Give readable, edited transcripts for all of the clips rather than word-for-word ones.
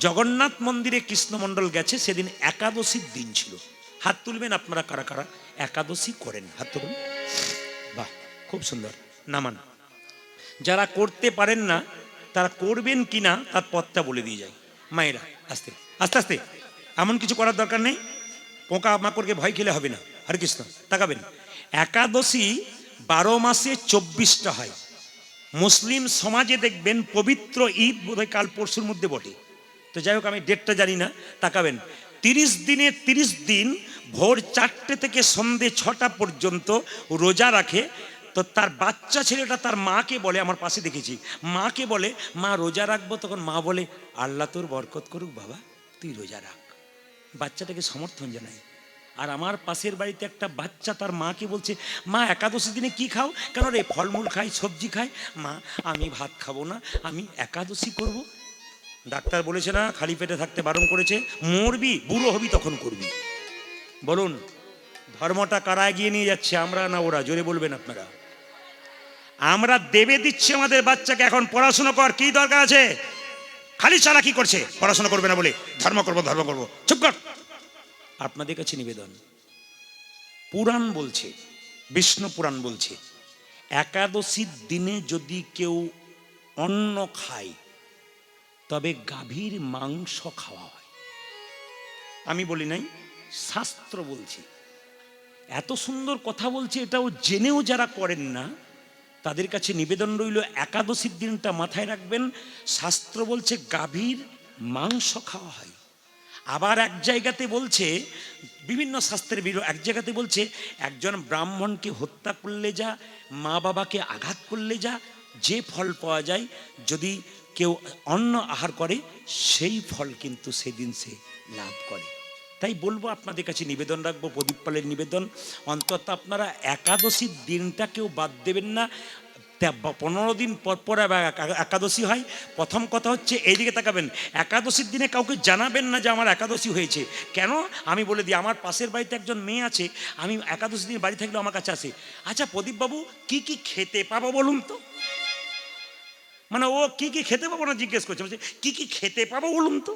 জগন্নাথ মন্দিরে কৃষ্ণমণ্ডল গেছে, সেদিন একাদশীর দিন ছিল। হাত তুলবেন আপনারা কারা কারা একাদশী করেন, হাত তুলুন। বাহ, খুব সুন্দর, নামান। যারা করতে পারেন না তারা করবেন কিনা তার পথটা বলে দিয়ে যায়। মায়েরা আস্তে আস্তে আস্তে, এমন কিছু করার দরকার নেই, পোকা মাকড়কে ভয় খেলে হবে না। হরে কৃষ্ণ, তাকাবেন। একাদশী 12 মাসে 24টা হয়। মুসলিম সমাজে দেখবেন পবিত্র ঈদ বোধহয় কাল পরশুর মধ্যে বটে, তো যাই হোক আমি ডেটটা জানি না, তাকাবেন। 30 দিনে 30 দিন ভোর 4টে থেকে সন্ধে 6টা পর্যন্ত রোজা রাখে। তো তার বাচ্চা ছেলেটা তার মাকে বলে, আমার পাশে দেখেছি, মাকে বলে মা রোজা রাখবো, তখন মা বলে আল্লাহ তোর বরকত করুক বাবা, তুই রোজা রাখ। বাচ্চাটাকে সমর্থন জানাই। আর আমার পাশের বাড়িতে একটা বাচ্চা তার মাকে বলছে মা একাদশী দিনে কি খাও? কেন রে? ফলমূল খাই, সবজি খাই। মা আমি ভাত খাবো না, আমি একাদশী করব। ডাক্তার বলেছে না খালি পেটে থাকতে বারণ করেছে, মরবি বুড়ো হবি তখন করবি। বলুন ধর্মটা কারা এগিয়ে নিয়ে যাচ্ছে, আমরা না ওরা? জোরে বলবেন আপনারা। আমরা দেবে দিচ্ছি আমাদের বাচ্চাকে, এখন পড়াশোনা কর, কি দরকার আছে? খালি চালাকি করছে, পড়াশোনা করবে না বলে ধর্ম করব ধর্ম করব। চুপ কর। আপনাদের কাছে নিবেদন, পুরাণ বলছে, বিষ্ণু পুরাণ বলছে, একাদশীর দিনে যদি কেউ অন্ন খায় তবে গাভীর মাংস খাওয়া হয়। আমি বলি নাই, শাস্ত্র বলছে। এত সুন্দর কথা বলছে, এটাও জেনেও যারা করেন না তাদের কাছে নিবেদন রইল, একাদশীর দিনটা মাথায় রাখবেন। শাস্ত্র বলছে গাভীর মাংস খাওয়া হয়। আবার এক জায়গাতে বলছে, বিভিন্ন শাস্ত্রের এক জায়গাতে বলছে একজন ব্রাহ্মণকে হত্যা করলে যা, মা বাবাকে আঘাত করলে যা, যে ফল পাওয়া যায়, যদি কেউ অন্ন আহার করে সেই ফল কিন্তু সেদিন সে লাভ করে। তাই বলবো, আপনাদের কাছে নিবেদন রাখবো, প্রদীপ পালের নিবেদন, অন্তত আপনারা একাদশীর দিনটা কেউ বাদ দেবেন না। 15 দিন পর পর একাদশী হয়। প্রথম কথা হচ্ছে, এইদিকে তাকাবেন, একাদশীর দিনে কাউকে জানাবেন না যে আমার একাদশী হয়েছে। কেন? আমি বলে দিই, আমার পাশের বাড়িতে একজন মেয়ে আছে, আমি একাদশী দিন বাড়ি থাকলেও আমার কাছে আসে, আচ্ছা প্রদীপবাবু কি কি খেতে পাবো বলুন তো। মানে ও কি কি খেতে পাবো না জিজ্ঞেস করছে, বলছে কি কি খেতে পাবো বলুন তো।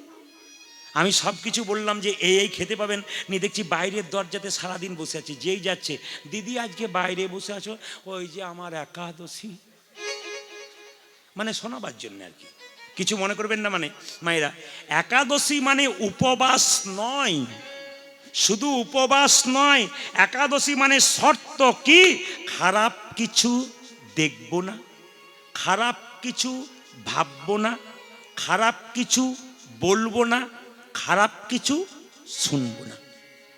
আমি সব কিছু বললাম যে এই খেতে পাবেন। নিয়ে দেখছি বাইরের দরজাতে সারাদিন বসে আছে, যেই যাচ্ছে দিদি আজকে বাইরে বসে আছো, ওই যে আমার একাদশী, মানে শোনাবার জন্য আর কি, কিছু মনে করবেন না। মানে মায়েরা, একাদশী মানে উপবাস নয়, শুধু উপবাস নয়, একাদশী মানে শর্ত কি? খারাপ কিছু দেখব না, খারাপ কিছু ভাববো না, খারাপ কিছু বলবো না, খারাপ কিছু শুনবো না।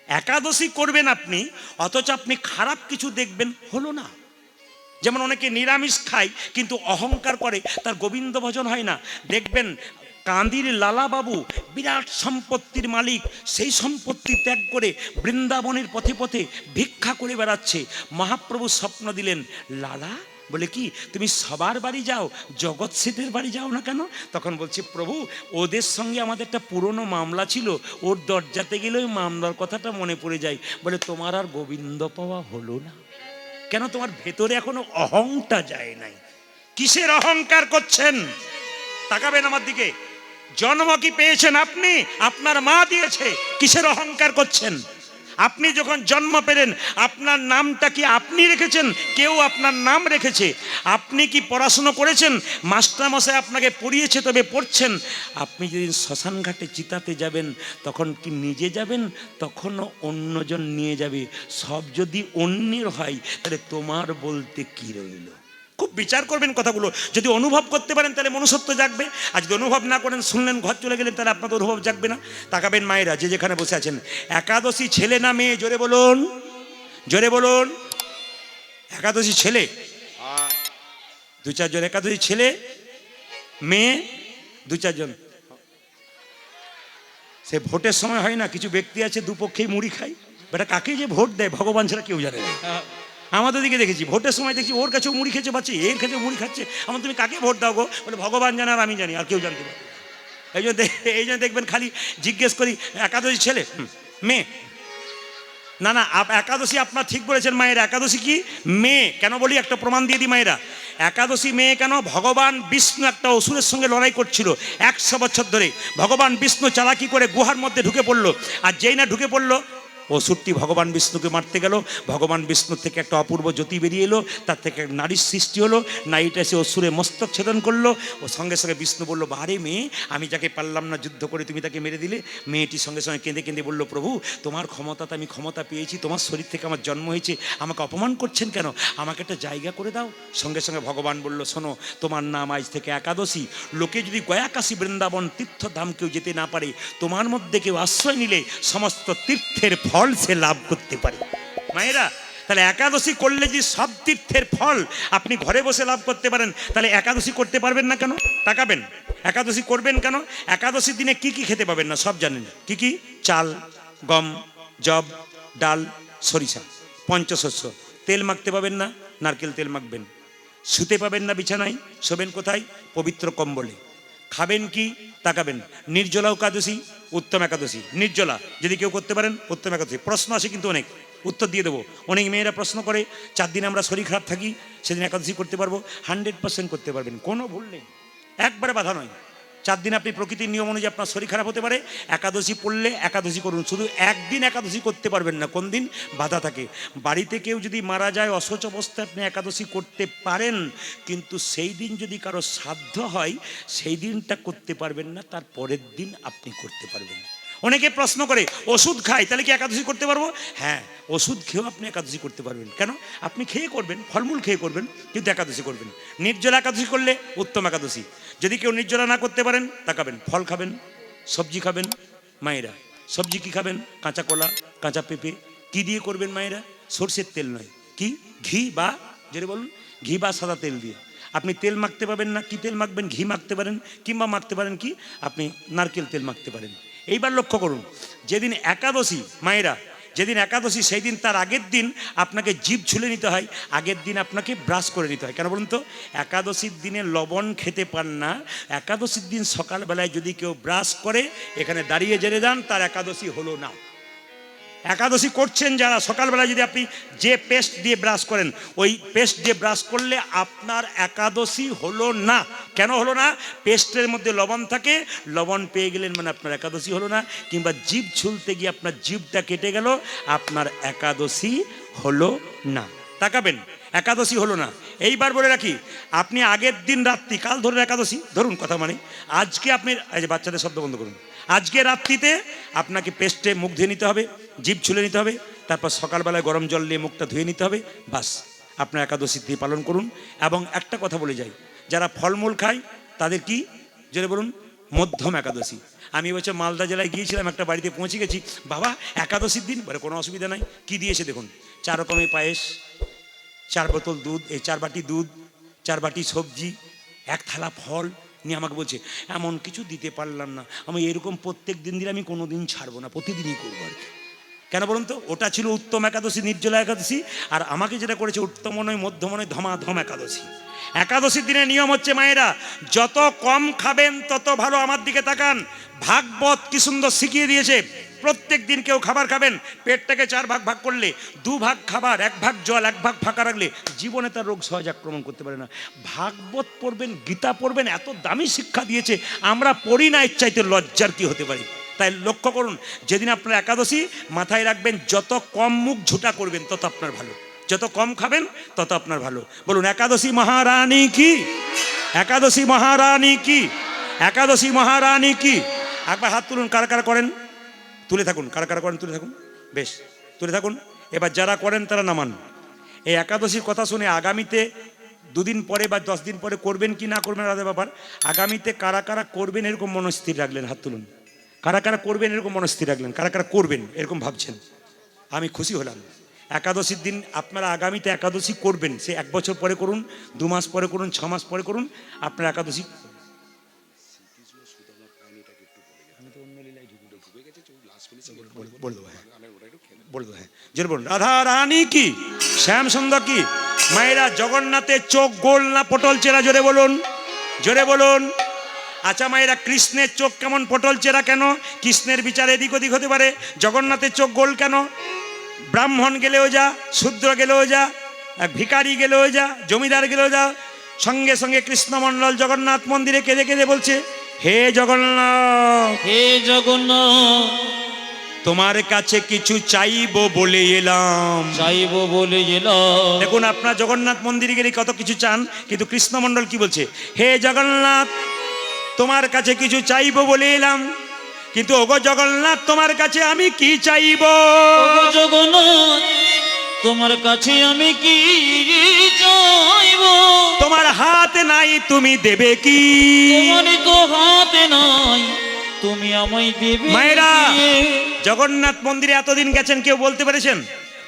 একাদশী করবেন আপনি, অথচ আপনি খারাপ কিছু দেখবেন, হলো না। যেমন অনেকে নিরামিষ খায় কিন্তু অহংকার করে, তার গোবিন্দ ভজন হয় না। দেখবেন কান্দির লালা বাবু বিরাট সম্পত্তির মালিক, সেই সম্পত্তি ত্যাগ করে বৃন্দাবনের পথে পথে ভিক্ষা করে বেড়াচ্ছে। মহাপ্রভু স্বপ্ন দিলেন, লালা, বলে কি তুমি সবার বাড়ি যাও, জগৎ শেঠের বাড়ি যাও না কেন? তখন বলছে, প্রভু ওদের সঙ্গে আমাদের একটা পুরনো মামলা ছিল, ওর দরজাতে গেলে ওই মামলার কথাটা মনে পড়ে যায়। বলে তোমার আর গোবিন্দ পাওয়া হলো না কেন? তোমার ভেতরে এখনো অহংটা যায় নাই। কিসের অহংকার করছেন? তাকাবেন আমার দিকে। জন্ম কি পেয়েছেন আপনি? আপনার মা দিয়েছে। কিসের অহংকার করছেন? আপনি যখন জন্ম পেলেন আপনার নামটা কি আপনি রেখেছেন? কেউ আপনার নাম রেখেছে? আপনি কি পড়াশুনো করেছেন? মাস্টারমশাই আপনাকে পড়িয়েছে তবে পড়ছেন। আপনি যেদিন শ্মশান ঘাটে চিতাতে যাবেন তখন কি নিজে যাবেন? তখনও অন্যজন নিয়ে যাবে। সব যদি অন্যের হয় তাহলে তোমার বলতে কি রইল? খুব বিচার করবেন কথাগুলো। যদি অনুভব করতে পারেন তাহলে মনুষ্যত্ব জাগবে, আর যদি অনুভব না করেন, শুনলেন ঘর চলে গেলেন, তাহলে আপনাদের অনুভব জাগবে না। তাকাবেন মায়েরা, যে যেখানে বসে আছেন, একাদশী ছেলে না মেয়ে? জোরে বলুন, জোরে বলুন। একাদশী ছেলে, 2-4 জন। একাদশী ছেলে, মেয়ে 2-4 জন। সে ভোটের সময় হয় না, কিছু ব্যক্তি আছে দুপক্ষেই মুড়ি খায়, বেটা কাকে যে ভোট দেয় ভগবান ছাড়া কেউ জানে না। আমাদের দিকে দেখেছি, ভোটের সময় দেখছি ওর কাছেও মুড়ি খেয়েছে বাচ্চা, এর কাছেও মুড়ি খাচ্ছে। আমার তুমি কাকে ভোট দাও গো? বলে ভগবান জানে আর আমি জানি, আর কেউ জানতে পারে। এই জন্য দেখবেন খালি জিজ্ঞেস করি, একাদশী ছেলে মেয়ে? না না, একাদশী আপনার ঠিক বলেছেন মায়েরা, একাদশী কি মেয়ে? কেন বলি একটা প্রমাণ দিয়ে দিই মায়েরা। একাদশী মেয়ে কেন? ভগবান বিষ্ণু একটা অসুরের সঙ্গে লড়াই করছিল 100 বছর ধরে। ভগবান বিষ্ণু চালাকি করে গুহার মধ্যে ঢুকে পড়লো, আর যেই না ঢুকে পড়লো অসুরটি ভগবান বিষ্ণুকে মারতে গেল। ভগবান বিষ্ণুর থেকে একটা অপূর্ব জ্যোতি বেরিয়ে এলো, তার থেকে নারীর সৃষ্টি হলো। নারীটা এসে অসুরের মস্তক ছেদন করলো। ও সঙ্গে সঙ্গে বিষ্ণু বললো, বারে মেয়ে, আমি যাকে পারলাম না যুদ্ধ করে তুমি তাকে মেরে দিলে। মেয়েটি সঙ্গে সঙ্গে কেঁদে কেঁদে বললো, প্রভু তোমার ক্ষমতাতে আমি ক্ষমতা পেয়েছি, তোমার শরীর থেকে আমার জন্ম হয়েছে, আমাকে অপমান করছেন কেন? আমাকে একটা জায়গা করে দাও। সঙ্গে সঙ্গে ভগবান বলল, শোনো, তোমার নাম আজ থেকে একাদশী। লোকে যদি গয়া কাশী বৃন্দাবন তীর্থধাম কেউ যেতে না পারে, তোমার মধ্যে কেউ আশ্রয় নিলে সমস্ত তীর্থের ফল সে লাভ করতে পারে। মায়েরা, তাহলে একাদশী করলে যে সব তীর্থের ফল আপনি ঘরে বসে লাভ করতে পারেন, তাহলে একাদশী করতে পারবেন না কেন? তাকাবেন, একাদশী করবেন কেন? একাদশীর দিনে কি কি খেতে পাবেন না সব জানেন। কি কি? চাল, গম, জব, ডাল, সরিষা, পঞ্চশস্য। তেল মাখতে পাবেন না, নারকেল তেল মাখবেন। শুতে পাবেন না বিছানায়, শোবেন কোথায়? পবিত্র কম্বলে। খাবেন কি? তাকাবেন, নির্জলা একাদশী, উত্তম একাদশী। নির্জলা যদি কেউ করতে পারেন, উত্তম একাদশী। প্রশ্ন আসে কিন্তু অনেক, উত্তর দিয়ে দেবো। অনেক মেয়েরা প্রশ্ন করে, 4 দিন আমরা শরীর খারাপ থাকি, সেদিন একাদশী করতে পারবো? 100% করতে পারবেন, কোনো ভুল নেই, একবারে বাধা নয়। 4 দিন আপনি প্রকৃতির নিয়ম অনুযায়ী আপনার শরীর খারাপ হতে পারে, একাদশী পড়লে একাদশী করুন। শুধু একদিন একাদশী করতে পারবেন না, কোন দিন? বাধা থাকে। বাড়িতে কেউ যদি মারা যায় অসুচ অবস্থায় আপনি একাদশী করতে পারেন, কিন্তু সেই দিন যদি কারো শ্রাদ্ধ হয় সেই দিনটা করতে পারবেন না, তার পরের দিন আপনি করতে পারবেন। অনেকে প্রশ্ন করে, ওষুধ খাই তাহলে কি একাদশী করতে পারবো? হ্যাঁ, ওষুধ খেয়েও আপনি একাদশী করতে পারবেন। কেন? আপনি খেয়ে করবেন, ফলমূল খেয়ে করবেন, কিন্তু একাদশী করবেন। নির্জলা একাদশী করলে উত্তম একাদশী। যদি কেউ নির্জলা না করতে পারেন, তাকাবেন, ফল খাবেন, সবজি খাবেন। মায়েরা, সবজি কি খাবেন? কাঁচা কলা, কাঁচা পেঁপে। কি দিয়ে করবেন মায়েরা? সর্ষের তেল নয়, কি? ঘি বা, যেটা বলুন, ঘি বা সাদা তেল দিয়ে। আপনি তেল মাখতে পারবেন না, কি তেল মাখবেন? ঘি মাখতে পারেন, কিংবা মাখতে পারেন কি আপনি নারকেল তেল মাখতে পারেন। এইবার লক্ষ্য করুন, যেদিন একাদশী মায়েরা, যেদিন একাদশী সেই দিন তার আগের দিন আপনাকে জিভ ছুলে নিতে হয়, আগের দিন আপনাকে ব্রাশ করে নিতে হয়। কেন বলুন তো? একাদশীর দিনে লবণ খেতে পান না, একাদশীর দিন সকালবেলায় যদি কেউ ব্রাশ করে, এখানে দাঁড়িয়ে জেনে যান তার একাদশী হলো না। একাদশী করছেন যারা, সকালবেলা যদি আপনি যে পেস্ট দিয়ে ব্রাশ করেন, ওই পেস্ট দিয়ে ব্রাশ করলে আপনার একাদশী হলো না। কেন হলো না? পেস্টের মধ্যে লবণ থাকে, লবণ পেয়ে গেলেন মানে আপনার একাদশী হলো না। কিংবা জিভ ছুলতে গিয়ে আপনার জিভটা কেটে গেল, আপনার একাদশী হলো না। তাকাবেন, একাদশী হলো না। এইবার বলে রাখি, আপনি আগের দিন রাত্রি, কাল ধরুন একাদশী, ধরুন কথা মানে, আজকে আপনি, এই যে বাচ্চাদের শব্দ বন্ধ করুন, আজকে রাত্রিতে আপনাকে পেস্টে মুখ ধুয়ে নিতে হবে, জিভ ছুলে নিতে হবে, তারপর সকালবেলায় গরম জল দিয়ে মুখটা ধুয়ে নিতে হবে, বাস আপনার একাদশী দিয়ে পালন করুন। এবং একটা কথা বলে যাই, যারা ফলমূল খায় তাদের কি, যেটা বলুন, মধ্যম একাদশী। আমি এবছর মালদা জেলায় গিয়েছিলাম, একটা বাড়িতে পৌঁছে গেছি, বাবা একাদশীর দিন, বলে কোনো অসুবিধা নাই। কি দিয়েছে দেখুন, 4 রকমের পায়েস, 4 বোতল দুধ, এই 4 বাটি দুধ, 4 বাটি সবজি, 1 থালা ফল নিয়ে আমাকে বলছে, এমন কিছু দিতে পারলাম না। আমি এরকম প্রত্যেক দিন দিলে আমি কোনো দিন ছাড়বো না, প্রতিদিনই করবো আর কি। কেন বলুন তো? ওটা ছিল উত্তম একাদশী, নির্জলা একাদশী। আর আমাকে যেটা করেছে উত্তম নয়, মধ্যম নয়, ধমাধম একাদশী। একাদশীর দিনের নিয়ম হচ্ছে মায়েরা, যত কম খাবেন তত ভালো। আমার দিকে তাকান, ভাগবত কি সুন্দর শিখিয়ে দিয়েছে। প্রত্যেক দিন কেউ খাবার খাবেন, পেটটাকে 4 ভাগ ভাগ করলে 2 ভাগ খাবার, 1 ভাগ জল, 1 ভাগ ফাঁকা রাখলে জীবনে তার রোগ সহজ আক্রমণ করতে পারে না। ভাগবত পড়বেন, গীতা পড়বেন, এত দামি শিক্ষা দিয়েছে, আমরা পড়ি না, এর চাইতে লজ্জার কি হতে পারে? তাই লক্ষ্য করুন, যেদিন আপনার একাদশী, মাথায় রাখবেন যত কম মুখ ঝুটা করবেন তত আপনার ভালো, যত কম খাবেন তত আপনার ভালো। বলুন একাদশী মহারানী কি, একাদশী মহারানী কি, একাদশী মহারানী কি। একবার হাত তুলুন, কারা কারা করেন, তুলে থাকুন, কারা কারা করেন তুলে থাকুন, বেশ তুলে থাকুন। এবার যারা করেন তারা নামান। এই একাদশীর কথা শুনে আগামীতে 2 দিন পরে বা 10 দিন পরে করবেন কি না করবেন আলাদা ব্যাপার, আগামীতে কারা কারা করবেন এরকম মনস্থির রাখলেন, হাত তুলুন। কারা কারা করবেন এরকম মনস্থির রাখলেন, কারা কারা করবেন এরকম ভাবছেন, আমি খুশি হলাম। একাদশীর দিন আপনারা আগামীতে একাদশী করবেন, সে 1 বছর পরে করুন, 2 মাস পরে করুন, 6 মাস পরে করুন, আপনার একাদশী। রাধা রানী কি, শ্যাম সুন্দর কি। মায়েরা, জগন্নাথের চোখ গোল না পটল চেরা? জোরে বলুন, জোরে বলুন। আচ্ছা মায়েরা, কৃষ্ণের চোখ কেমন পটল চেরা কেন? কৃষ্ণের বিচার এদিক ওদিক হতে পারে। জগন্নাথের চোখ গোল কেন? ব্রাহ্মণ গেলেও যা, শূদ্র গেলেও যা, ভিখারি গেলেও যা, জমিদার গেলেও যা, সঙ্গে সঙ্গে কৃষ্ণমণ্ডল জগন্নাথ মন্দিরে কেঁদে কেঁদে বলছে, হে জগন্নাথ, হে জগন্নাথ, তোমার কাছে কিছু চাইবো বলে এলাম। চাইবো বলে এলাম। দেখুন, আপনার জগন্নাথ মন্দিরে গেলে কত কিছু চান, কিন্তু কৃষ্ণমণ্ডল কি বলছে, হে জগন্নাথ, তোমার কাছে কিছু চাইবো বলে এলাম, কিন্তু ওগো জগন্নাথ, তোমার কাছে আমি কি চাইবো? ওগো জগন্নাথ, তোমার কাছে আমি কি চাইবো? তোমার হাতে নাই, তুমি দেবে কি? তোমার তো হাতে নাই, তুমি আমায় দেবে মায়েরা, কি? জগন্নাথ মন্দিরে এতদিন গেছেন, কেউ বলতে পেরেছেন?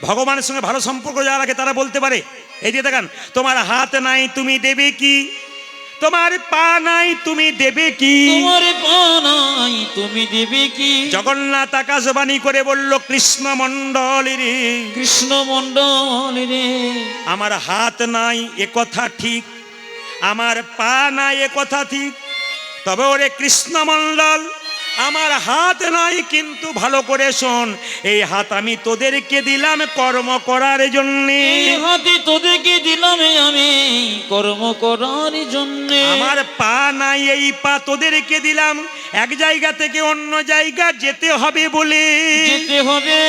ভগবানের সঙ্গে ভালো সম্পর্ক যারা রাখে তারা বলতে পারে। এই যে দেখেন, তোমার হাত নাই, তুমি দেবে কি? তোমার পা নাই, তুমি দেবে কি? তোমার পা নাই, তুমি দেবে কি? জগন্নাথ আকাশবাণী করে বলল, কৃষ্ণমণ্ডল রে, কৃষ্ণ মন্ডল রে, আমার হাত নাই এ কথা ঠিক, আমার পা নাই এ কথা ঠিক, তবে ওরে কৃষ্ণমণ্ডল, আমার হাত নাই, কিন্তু ভালো করে শোন, এই হাত আমি তোদেরকে দিলাম কর্ম করার জন্যে। এই হাতে তোদেরকে দিলাম আমি কর্ম করার জন্য। আমার পা নাই, এই পা তোদেরকে দিলাম এক জায়গা থেকে অন্য জায়গা যেতে হবে বলে। যেতে হবে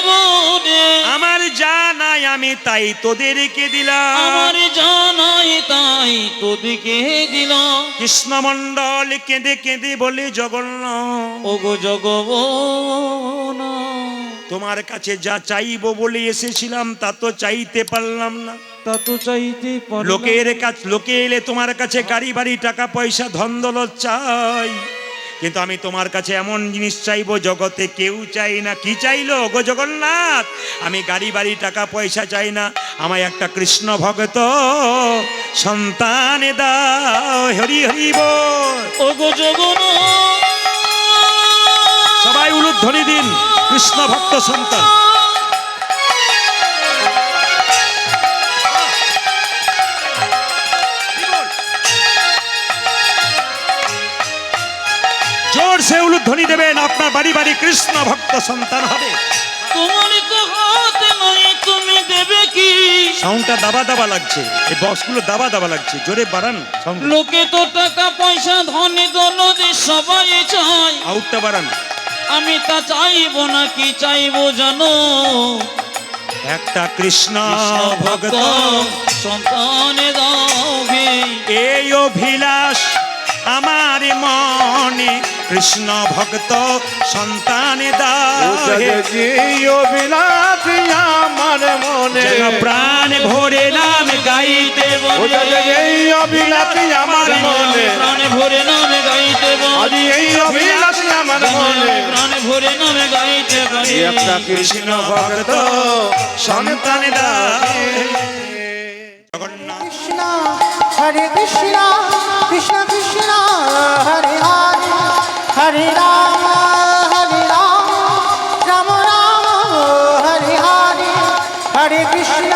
বলে। আমার যা নাই আমি তাই তোদেরকে দিলাম। আমার জানাই তাই তোদেরকে দিলাম। কৃষ্ণমণ্ডল কেঁদে কেঁদে বলে, জগন্নাথ, ওগো জগন্নাথ, তোমার কাছে যা চাইবো বলে এসেছিলাম তা তো চাইতে পারলাম না। তা তো চাইতে পারলাম। লোকে এলে তোমার কাছে গাড়ি বাড়ি টাকা পয়সা ধন দৌলত চাই, কিন্তু আমি তোমার কাছে এমন জিনিস চাইবো জগতে কেউ চাই না। কি চাইলো গো জগন্নাথ? আমি গাড়ি বাড়ি টাকা পয়সা চাই না, আমায় একটা কৃষ্ণ ভক্ত সন্তান দাও। হরি হরি বল। ওগো জগন্নাথ, সবাই উলুধ্বনি দিন, কৃষ্ণ ভক্ত সন্তান। জোর সে উলুধ্বনি দেবেন, আপনার বাড়ি বাড়ি কৃষ্ণ ভক্ত সন্তান হবে। তোমার তো হাতে নাই, তুমি দেবে কি? সাউন্ডটা দাবা দাবা লাগছে, এই বক্সগুলো দাবা দাবা লাগছে, জোরে বাড়ান সাউন্ড। লোকে তো টাকা পয়সা ধনী দৌলতে সবাই চায়, আউটটা বাড়ান। আমি তা চাইবো না, কি চাইবো জানো? একটা কৃষ্ণ ভক্ত সন্তান দাও গে। এই অভিলাষ আমার মনে, কৃষ্ণ ভক্ত সন্তান দাও। অভিলাষ আমার মনে, যেন প্রাণ ভরে নাম গাইতে বলে। এই অভিলাষ আমার মনে, প্রাণ ভরে নামে গাইতে বলে। এই অভিলাষ আমার মনে, প্রাণ ভরে নামে গাইতে বলে। একটা কৃষ্ণ ভক্ত সন্তান দাও। কৃষ্ণ হরে কৃষ্ণ কৃষ্ণ কৃষ্ণ হরে হরে হরে রাম রাম রাম হরে হরে হরে কৃষ্ণ